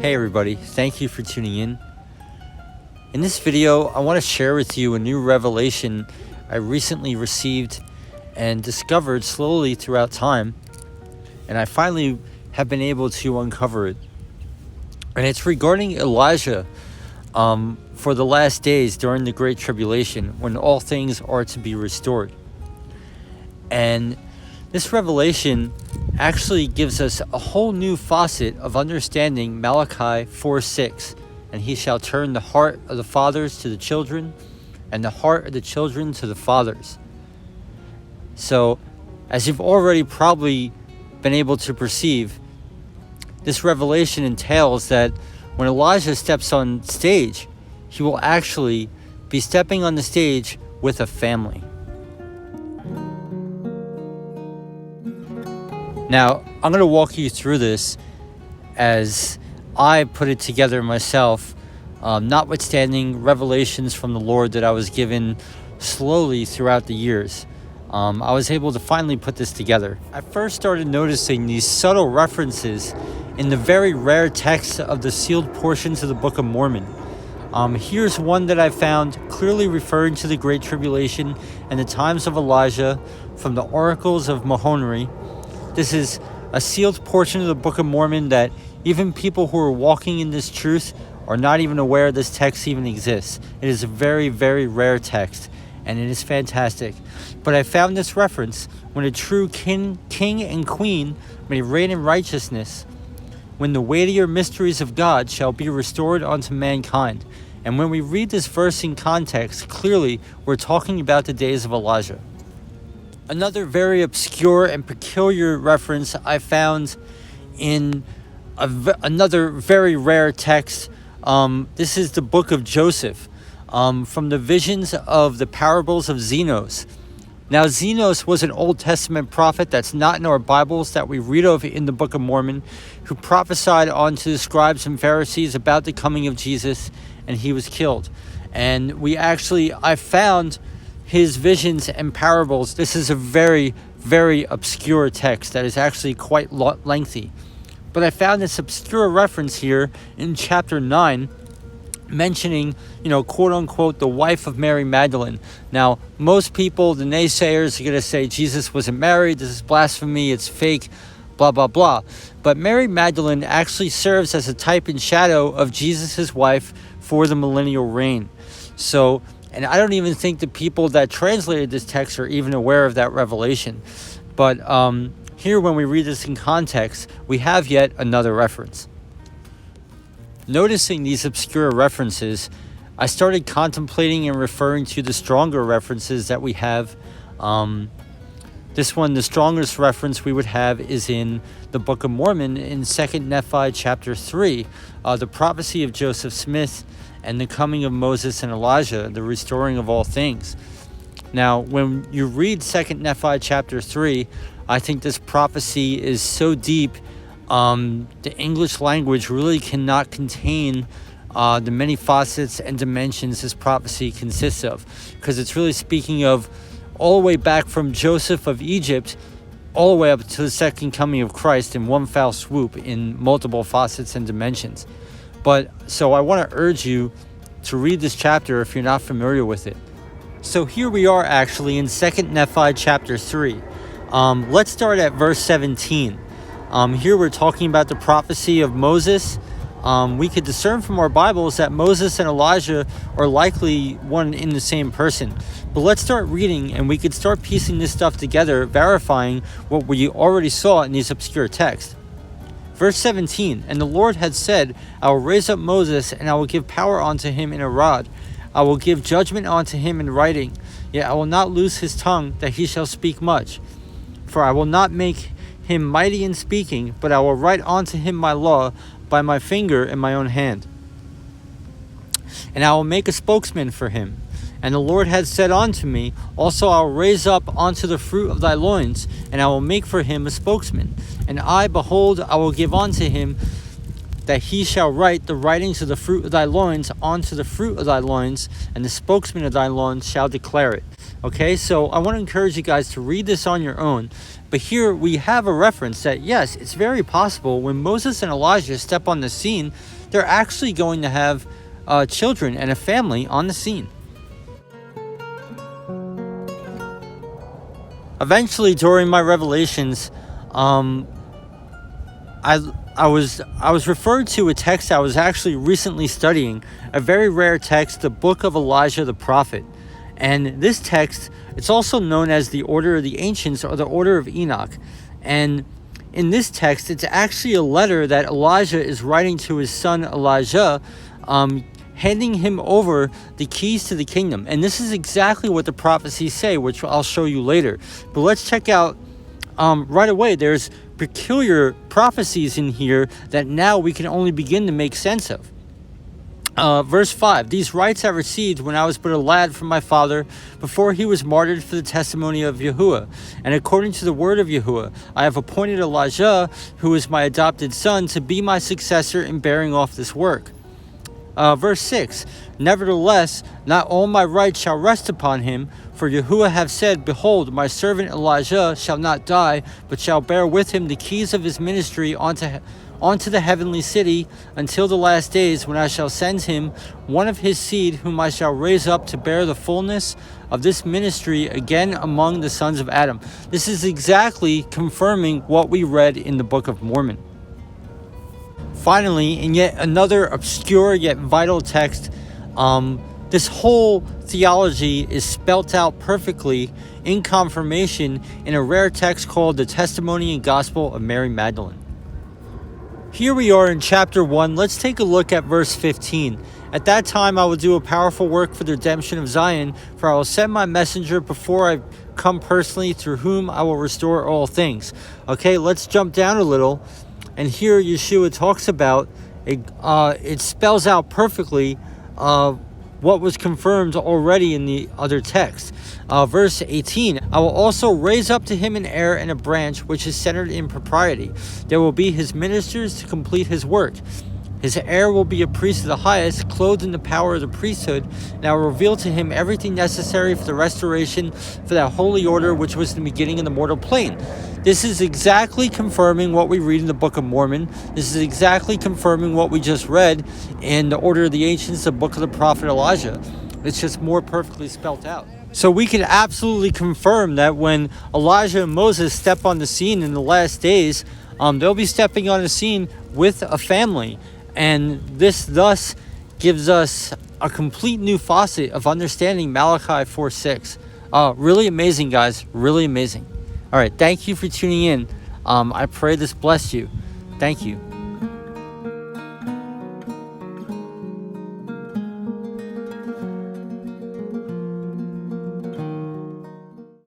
Hey everybody, thank you for tuning in. In this video, I want to share with you a new revelation I recently received and discovered slowly throughout time, and I finally have been able to uncover it. And it's regarding Elijah for the last days during the Great Tribulation, when all things are to be restored. And this revelation actually gives us a whole new facet of understanding Malachi 4:6. And he shall turn the heart of the fathers to the children, and the heart of the children to the fathers. So, as you've already probably been able to perceive, this revelation entails that when Elijah steps on stage, he will actually be stepping on the stage with a family. Now, I'm going to walk you through this as I put it together myself, notwithstanding revelations from the Lord that I was given slowly throughout the years. I was able to finally put this together. I first started noticing these subtle references in the very rare text of the sealed portions of the Book of Mormon. Here's one that I found clearly referring to the Great Tribulation and the times of Elijah from the Oracles of Mahonri. This is a sealed portion of the Book of Mormon that even people who are walking in this truth are not even aware this text even exists. It is a very, very rare text, and it is fantastic. But I found this reference: when a true king and queen may reign in righteousness, when the weightier mysteries of God shall be restored unto mankind. And when we read this verse in context, clearly we're talking about the days of Elijah. Another very obscure and peculiar reference I found in another very rare text. This is the book of Joseph, from the visions of the parables of Zenos. Now, Zenos was an Old Testament prophet that's not in our Bibles that we read of in the Book of Mormon, who prophesied onto the scribes and Pharisees about the coming of Jesus, and he was killed. And I found his visions and parables. This is a very, very obscure text that is actually quite lengthy. But I found this obscure reference here in chapter 9, mentioning, quote unquote, the wife of Mary Magdalene. Now, most people, the naysayers, are going to say Jesus wasn't married, this is blasphemy, it's fake, blah, blah, blah. But Mary Magdalene actually serves as a type and shadow of Jesus' wife for the millennial reign. So, and I don't even think the people that translated this text are even aware of that revelation. But here, when we read this in context, we have yet another reference. Noticing these obscure references, I started contemplating and referring to the stronger references that we have. This one, the strongest reference we would have is in the Book of Mormon in 2 Nephi chapter 3, the prophecy of Joseph Smith and the coming of Moses and Elijah, the restoring of all things. Now, when you read 2 Nephi chapter 3, I think this prophecy is so deep, the English language really cannot contain the many facets and dimensions this prophecy consists of, because it's really speaking of all the way back from Joseph of Egypt all the way up to the second coming of Christ in one foul swoop in multiple facets and dimensions. But so I want to urge you to read this chapter if you're not familiar with it. So here we are actually in 2 Nephi chapter 3. Let's start at verse 17. Here we're talking about the prophecy of Moses. We could discern from our Bibles that Moses and Elijah are likely one in the same person. But let's start reading, and we could start piecing this stuff together, verifying what we already saw in these obscure texts. Verse 17, and the Lord had said, I will raise up Moses, and I will give power unto him in a rod. I will give judgment unto him in writing. Yet I will not loose his tongue, that he shall speak much. For I will not make him mighty in speaking, but I will write unto him my law by my finger in my own hand. And I will make a spokesman for him. And the Lord had said unto me, also I will raise up unto the fruit of thy loins, and I will make for him a spokesman. And I, behold, I will give unto him that he shall write the writings of the fruit of thy loins unto the fruit of thy loins, and the spokesman of thy loins shall declare it. Okay, so I want to encourage you guys to read this on your own. But here we have a reference that, yes, it's very possible when Moses and Elijah step on the scene, they're actually going to have children and a family on the scene. Eventually, during my revelations, I was referred to a text I was actually recently studying, a very rare text, the book of Elijah the prophet. And this text, it's also known as the Order of the Ancients or the Order of Enoch. And in this text, it's actually a letter that Elijah is writing to his son Elijah, handing him over the keys to the kingdom. And this is exactly what the prophecies say, which I'll show you later. But let's check out right away. There's peculiar prophecies in here that now we can only begin to make sense of. Verse 5, these rights I received when I was but a lad from my father, before he was martyred for the testimony of Yahuwah. And according to the word of Yahuwah, I have appointed Elijah, who is my adopted son, to be my successor in bearing off this work. Verse 6, nevertheless, not all my rights shall rest upon him, for Yahuwah have said, behold, my servant Elijah shall not die, but shall bear with him the keys of his ministry onto the heavenly city until the last days, when I shall send him one of his seed, whom I shall raise up to bear the fullness of this ministry again among the sons of Adam. This is exactly confirming what we read in the Book of Mormon. Finally, in yet another obscure yet vital text, this whole theology is spelt out perfectly in confirmation in a rare text called the Testimony and Gospel of Mary Magdalene. Here we are in chapter 1. Let's take a look at verse 15. At that time I will do a powerful work for the redemption of Zion, for I will send my messenger before I come personally, through whom I will restore all things. Okay, let's jump down a little. And here Yeshua talks about, it spells out perfectly what was confirmed already in the other text. Verse 18, I will also raise up to him an heir and a branch which is centered in propriety. There will be his ministers to complete his work. His heir will be a priest of the highest, clothed in the power of the priesthood, and I will reveal to him everything necessary for the restoration for that holy order which was in the beginning in the mortal plane. This is exactly confirming what we read in the Book of Mormon. This is exactly confirming what we just read in the Order of the Ancients, the book of the prophet Elijah. It's just more perfectly spelt out. So we can absolutely confirm that when Elijah and Moses step on the scene in the last days, they'll be stepping on the scene with a family. And this thus gives us a complete new facet of understanding Malachi 4:6. Really amazing, guys. Really amazing. All right, thank you for tuning in. I pray this blessed you. Thank you.